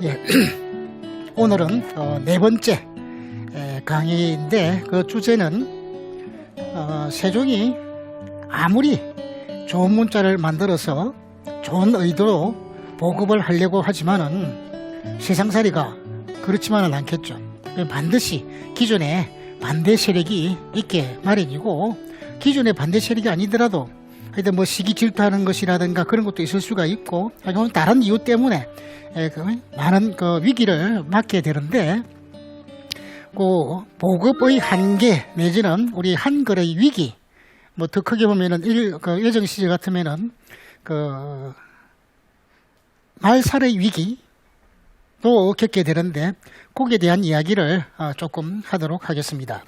예, 오늘은 네 번째 강의인데 그 주제는 세종이 아무리 좋은 문자를 만들어서 좋은 의도로 보급을 하려고 하지만은 세상살이가 그렇지만은 않겠죠. 반드시 기존에 반대 세력이 있게 마련이고, 기존의 반대 세력이 아니더라도 하여튼 뭐 시기 질투하는 것이라든가 그런 것도 있을 수가 있고, 아니면 다른 이유 때문에 많은 그 위기를 맞게 되는데, 그 보급의 한계 내지는 우리 한글의 위기, 뭐 더 크게 보면은 그 예정 시절 같으면은 그 말살의 위기도 겪게 되는데, 거기에 대한 이야기를 조금 하도록 하겠습니다.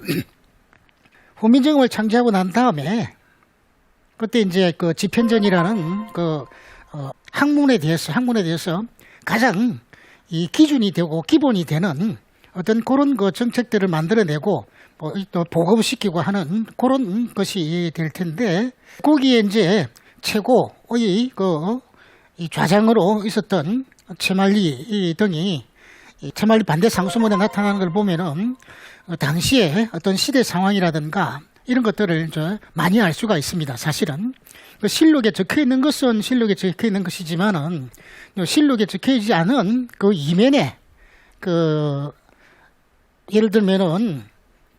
후민정음을 창제하고 난 다음에 그때 이제 그 집현전이라는 그 학문에 대해서 가장 이 기준이 되고 기본이 되는 어떤 그런 그 정책들을 만들어내고 뭐 또 보급시키고 하는 그런 것이 될 텐데, 거기에 이제 최고의 이 좌장으로 있었던 채말리 등이 채말리 반대 상수문에 나타나는 걸 보면은 당시에 어떤 시대 상황이라든가 이런 것들을 많이 알 수가 있습니다. 사실은 그 실록에 적혀 있는 것은 실록에 적혀 있는 것이지만은 실록에 적혀 있지 않은 그 이면에 그 예를 들면은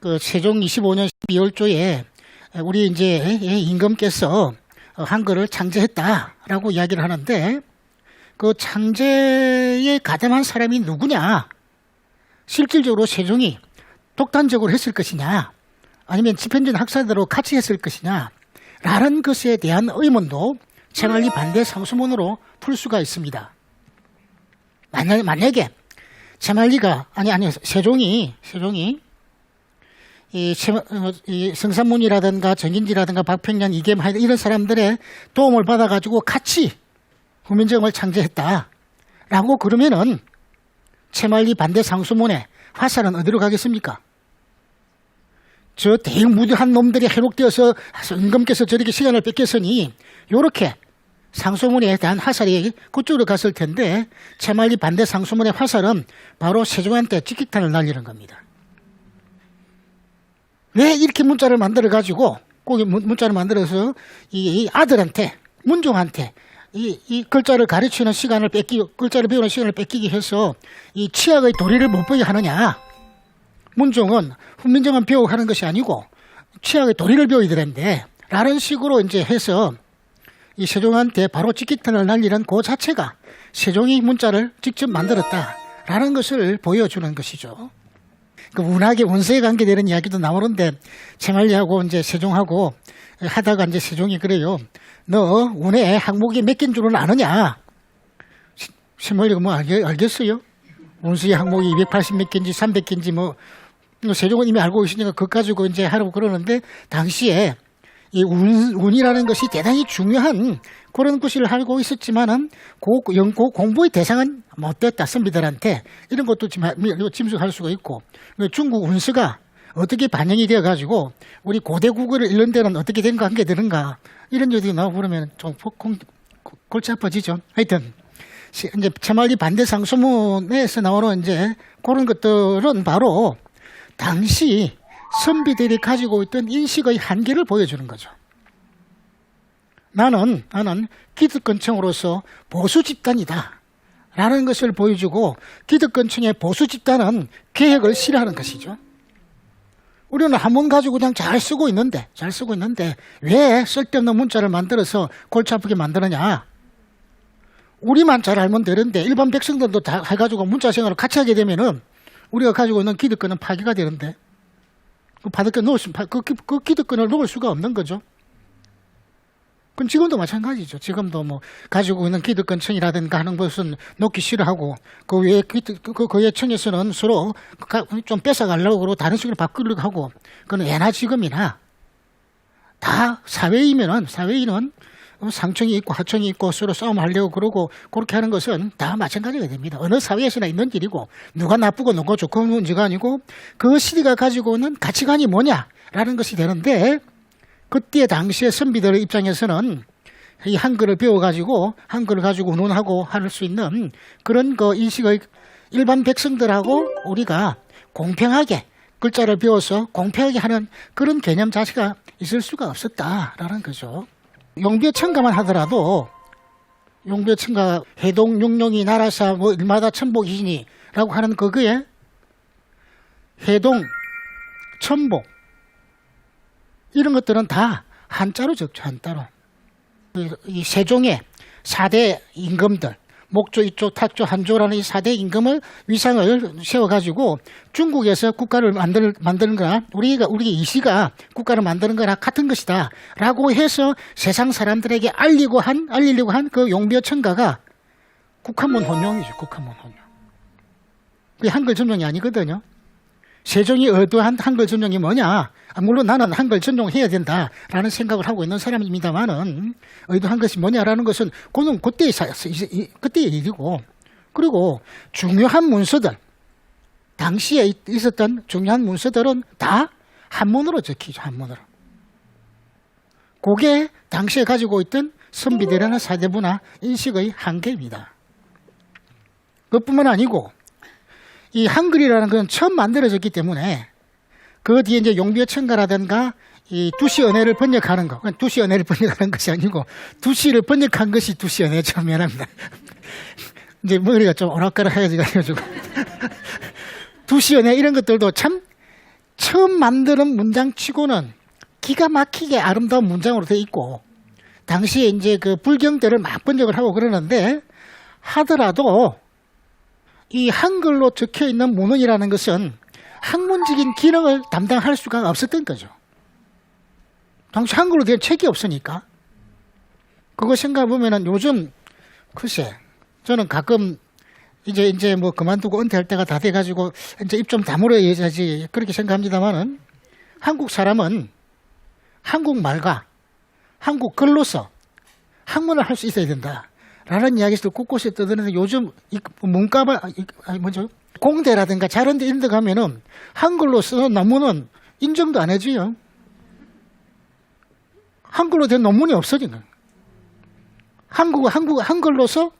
그 세종 25년 12월초에 우리 이제 임금께서 한글을 창제했다라고 이야기를 하는데, 그 창제에 가담한 사람이 누구냐? 실질적으로 세종이 독단적으로 했을 것이냐? 아니면 집현전 학사대로 같이 했을 것이냐? 라는 것에 대한 의문도 채말리 반대 상수문으로 풀 수가 있습니다. 만약에 채말리가 세종이 이 성산문이라든가 정인지라든가 박평년, 이계만 이런 사람들의 도움을 받아가지고 같이 후민정음을 창제했다라고 그러면은 채말리 반대 상수문의 화살은 어디로 가겠습니까? 저 대무대한 놈들이 해록되어서 임금께서 저렇게 시간을 뺏겼으니 요렇게 상수문에 대한 화살이 그쪽으로 갔을 텐데, 채말리 반대 상수문의 화살은 바로 세종한테 직격탄을 날리는 겁니다. 왜 이렇게 문자를 만들어가지고, 꼭 문자를 만들어서 이 아들한테, 문종한테 이 글자를 가르치는 시간을 글자를 배우는 시간을 뺏기게 해서 이 치약의 도리를 못 보게 하느냐? 문종은 훈민정음 배우고 하는 것이 아니고 치약의 도리를 배워야 되는데, 라는 식으로 이제 해서 이 세종한테 바로 직격탄을 날리는 그 자체가 세종이 문자를 직접 만들었다라는 것을 보여주는 것이죠. 그 운하게 운세에 관계되는 이야기도 나오는데, 채말리하고 이제 세종하고 하다가 이제 세종이 그래요. 너 운에 항목이 몇 개인 줄은 아느냐? 채말리가 뭐 알겠어요? 운수의 항목이 280 몇 개인지 300개인지 뭐 세종은 이미 알고 있으니까 그것 가지고 이제 하라고 그러는데, 당시에 이 운이라는 것이 대단히 중요한 그런 것을 알고 있었지만은 그 공부의 대상은 못됐다. 선비들한테 이런 것도 짐작할 수가 있고, 중국 운수가 어떻게 반영이 되어 가지고 우리 고대 국어를 읽는 데는 어떻게 된 관계 되는가, 이런 얘기가 나오고 그러면 좀 골치 아파지죠. 하여튼 이제 채말리 반대 상수문에서 나오는 이제 그런 것들은 바로 당시 선비들이 가지고 있던 인식의 한계를 보여주는 거죠. 나는 기득권층으로서 보수 집단이다 라는 것을 보여주고, 기득권층의 보수 집단은 계획을 싫어하는 것이죠. 우리는 한문 가지고 그냥 잘 쓰고 있는데 왜 쓸데없는 문자를 만들어서 골치 아프게 만드느냐? 우리만 잘 알면 되는데 일반 백성들도 다 해가지고 문자 생활을 같이 하게 되면은 우리가 가지고 있는 기득권은 파기가 되는데, 그 기득권을 놓을 수가 없는 거죠. 그럼 지금도 마찬가지죠. 지금도 뭐 가지고 있는 기득권층이라든가 하는 것은 놓기 싫어하고, 그 외 층에서는 서로 좀 뺏어가려고 그러고 다른 식으로 바꾸려고 하고, 그건 예나 지금이나 다 사회인은 상층이 있고 하층이 있고 서로 싸움하려고 그러고 그렇게 하는 것은 다 마찬가지가 됩니다. 어느 사회에서나 있는 일이고, 누가 나쁘고 누가 좋고 문제가 아니고 그 시대가 가지고 있는 가치관이 뭐냐라는 것이 되는데, 그때 당시의 선비들의 입장에서는 이 한글을 배워가지고 한글을 가지고 운운하고 할 수 있는 그런 그 인식의 일반 백성들하고 우리가 공평하게 글자를 배워서 공평하게 하는 그런 개념 자체가 있을 수가 없었다라는 거죠. 용비어천가만 하더라도 용비어천가 해동 용룡이 나라사 뭐 일마다 천복이시니라고 하는 그거에 해동, 천복 이런 것들은 다 한자로 적죠. 한자로. 이 세종의 4대 임금들 목조, 이조, 탁조, 한조라는 이 4대 임금을 위상을 세워가지고 중국에서 국가를 만드는 거나 우리 이시가 국가를 만드는 거나 같은 것이다 라고 해서 세상 사람들에게 알리려고 한 그 용비어천가가 국한문 혼용이죠. 국한문 혼용. 그게 한글 전용이 아니거든요. 세종이 의도한 한글 전용이 뭐냐? 물론 나는 한글 전용해야 된다라는 생각을 하고 있는 사람입니다만은 의도한 것이 뭐냐라는 것은 그는 그때의 일이고, 그리고 중요한 문서들, 당시에 있었던 중요한 문서들은 다 한문으로 적히죠. 한문으로. 그게 당시에 가지고 있던 선비들이나 사대문화 인식의 한계입니다. 그것뿐만 아니고 이 한글이라는 건 처음 만들어졌기 때문에 그 뒤에 이제 용비어천가라든가 이 두시언해를 번역하는 거, 두시언해를 번역하는 것이 아니고 두시를 번역한 것이 두시언해죠. 미안합니다. 이제 머리가 좀 오락가락해가지고 두시언해 이런 것들도 참 처음 만드는 문장치고는 기가 막히게 아름다운 문장으로 되어 있고, 당시에 이제 그 불경들을 막 번역을 하고 그러는데 하더라도 이 한글로 적혀 있는 문헌이라는 것은 학문적인 기능을 담당할 수가 없었던 거죠. 당시 한글로 된 책이 없으니까. 그거 생각해 보면은 요즘 글쎄 저는 가끔 이제 뭐 그만두고 은퇴할 때가 다 돼가지고 이제 입 좀 다물어야지 그렇게 생각합니다만은 한국 사람은 한국말과 한국 글로서 학문을 할 수 있어야 된다. 라는 이야기를 곳곳에 떠드는데 요즘 문과반, 공대라든가 다른 데 이런 데 가면은 한글로 쓰는 논문은 인정도 안 해줘요. 한글로 된 논문이 없어지는. 한글로서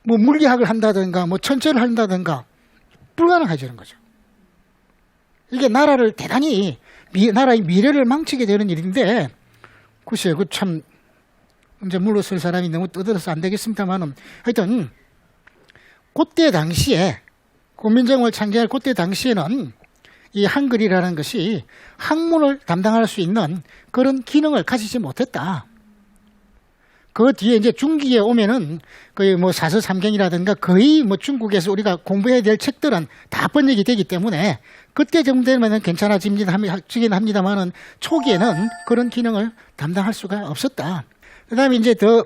뭐 물리학을 한다든가 뭐 천체를 한다든가 불가능해지는 거죠. 이게 나라를 대단히, 나라의 미래를 망치게 되는 일인데, 글쎄요, 그 참, 이제 물러설 사람이 너무 떠들어서 안 되겠습니다만은 하여튼 그때 당시에 국민정음을 창제할 그때 당시에는 이 한글이라는 것이 학문을 담당할 수 있는 그런 기능을 가지지 못했다. 그 뒤에 이제 중기에 오면은 거의 뭐 사서삼경이라든가 거의 뭐 중국에서 우리가 공부해야 될 책들은 다 번역이 되기 때문에 그때 정도 되면은 괜찮아지긴 합니다만은 초기에는 그런 기능을 담당할 수가 없었다. 그 다음에 이제 더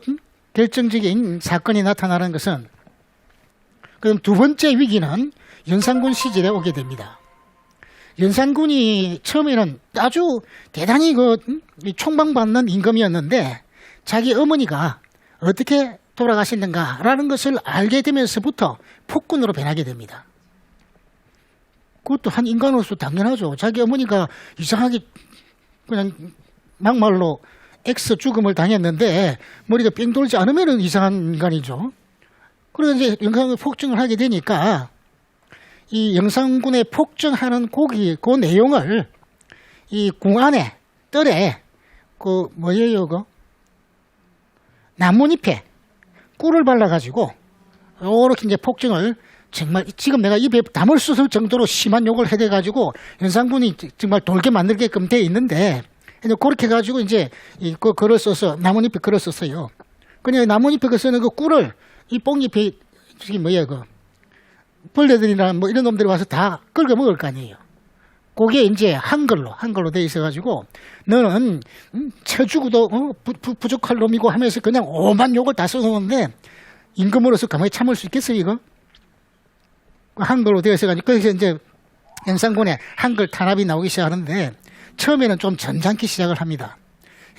결정적인 사건이 나타나는 것은 그럼 두 번째 위기는 연산군 시절에 오게 됩니다. 연산군이 처음에는 아주 대단히 총방받는 임금이었는데 자기 어머니가 어떻게 돌아가셨는가라는 것을 알게 되면서부터 폭군으로 변하게 됩니다. 그것도 한 인간으로서 당연하죠. 자기 어머니가 이상하게 그냥 막말로 X 죽음을 당했는데 머리가 뺑 돌지 않으면 이상한 인간이죠. 그래서 이제 영상을 폭증을 하게 되니까 이 영산군의 폭증하는 그 내용을 이 궁 안에 뜰에 뭐예요 나뭇잎에 꿀을 발라가지고 이렇게 이제 폭증을 정말 지금 내가 입에 담을 수 없을 정도로 심한 욕을 해대가지고 연산군이 정말 돌게 만들게끔 돼 있는데 그렇게 해가지고 이제 그 글을 써서 나뭇잎에 글을 썼어요. 그냥 나뭇잎에 그 쓰는 그 꿀을 이 뽕잎에 저기 벌레들이나 뭐 이런 놈들이 와서 다 긁어 먹을 거 아니에요. 그게 이제 한글로 돼 있어가지고 너는 쳐주고도 부족할 놈이고 하면서 그냥 오만 욕을 다 써놓는데 임금으로서 가만히 참을 수 있겠어요 이거? 한글로 되어 있어가지고 그래서 이제 연산군에 한글 탄압이 나오기 시작하는데 처음에는 좀 점잖게 시작을 합니다.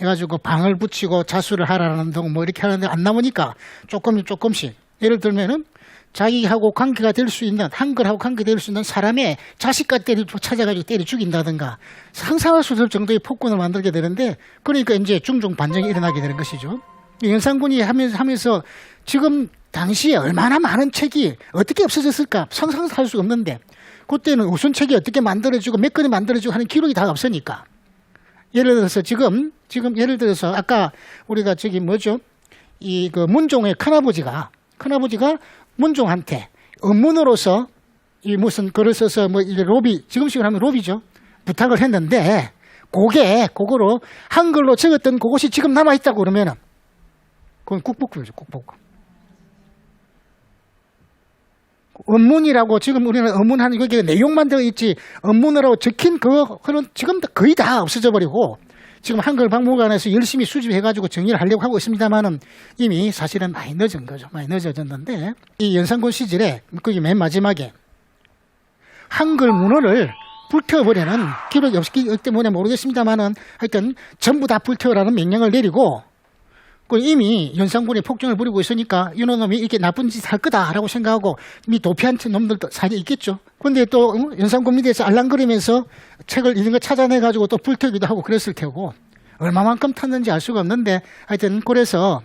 해가지고 방을 붙이고 자수를 하라는 등 뭐 이렇게 하는데 안 나오니까 조금씩 예를 들면은 자기하고 관계가 될 수 있는, 한글하고 관계될 수 있는 사람의 자식까지 찾아가지고 때려 죽인다든가 상상할 수 없을 정도의 폭군을 만들게 되는데, 그러니까 이제 중종 반정이 일어나게 되는 것이죠. 연산군이 하면서 지금 당시에 얼마나 많은 책이 어떻게 없어졌을까 상상할 수가 없는데, 그때는 우선책이 어떻게 만들어지고 몇 건이 만들어지고 하는 기록이 다 없으니까. 예를 들어서 지금 예를 들어서 아까 우리가 저기 뭐죠? 이 그 문종의 큰아버지가 문종한테 업문으로서 이 무슨 글을 써서 뭐 이게 로비, 지금식으로 하면 로비죠. 부탁을 했는데 그거로 한글로 적었던 그것이 지금 남아있다고 그러면은 그건 국보급이죠, 국보급. 업문이라고 지금 우리는 업문하는 거기 내용만 되어 있지 업문으로 적힌 그거는 지금 거의 다 없어져 버리고 지금 한글 박물관에서 열심히 수집해가지고 정리를 하려고 하고 있습니다만은 이미 사실은 많이 늦은 거죠. 많이 늦어졌는데 이 연산군 시절에 거기 맨 마지막에 한글 문헌을 불태워버리는 기록이 없기 때문에 모르겠습니다만은 하여튼 전부 다 불태우라는 명령을 내리고 이미 연산군이 폭정을 부리고 있으니까 이놈이 이렇게 나쁜 짓 할 거다라고 생각하고 이미 도피한 놈들도 사이에 있겠죠. 근데 또 연산군 밑에서 알랑거리면서 책을 이런 거 찾아내가지고 또 불태우기도 하고 그랬을 테고 얼마만큼 탔는지 알 수가 없는데 하여튼 그래서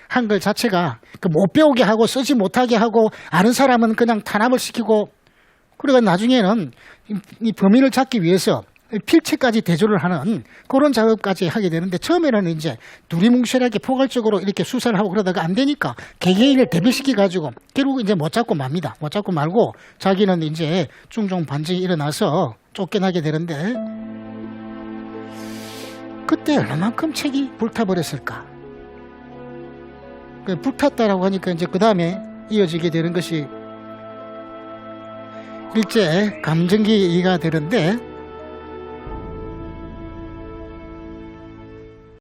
한글 자체가 못 배우게 하고 쓰지 못하게 하고 아는 사람은 그냥 탄압을 시키고 그러니까 나중에는 이 범인을 잡기 위해서 필체까지 대조를 하는 그런 작업까지 하게 되는데 처음에는 이제 두리뭉실하게 포괄적으로 이렇게 수사를 하고 그러다가 안 되니까 개개인을 대비시켜 가지고 결국 이제 못 잡고 맙니다. 못 잡고 말고 자기는 이제 중종 반정이 일어나서 쫓겨나게 되는데 그때 얼마만큼 책이 불타버렸을까? 불탔다라고 하니까 이제 그 다음에 이어지게 되는 것이 일제 감정기가 되는데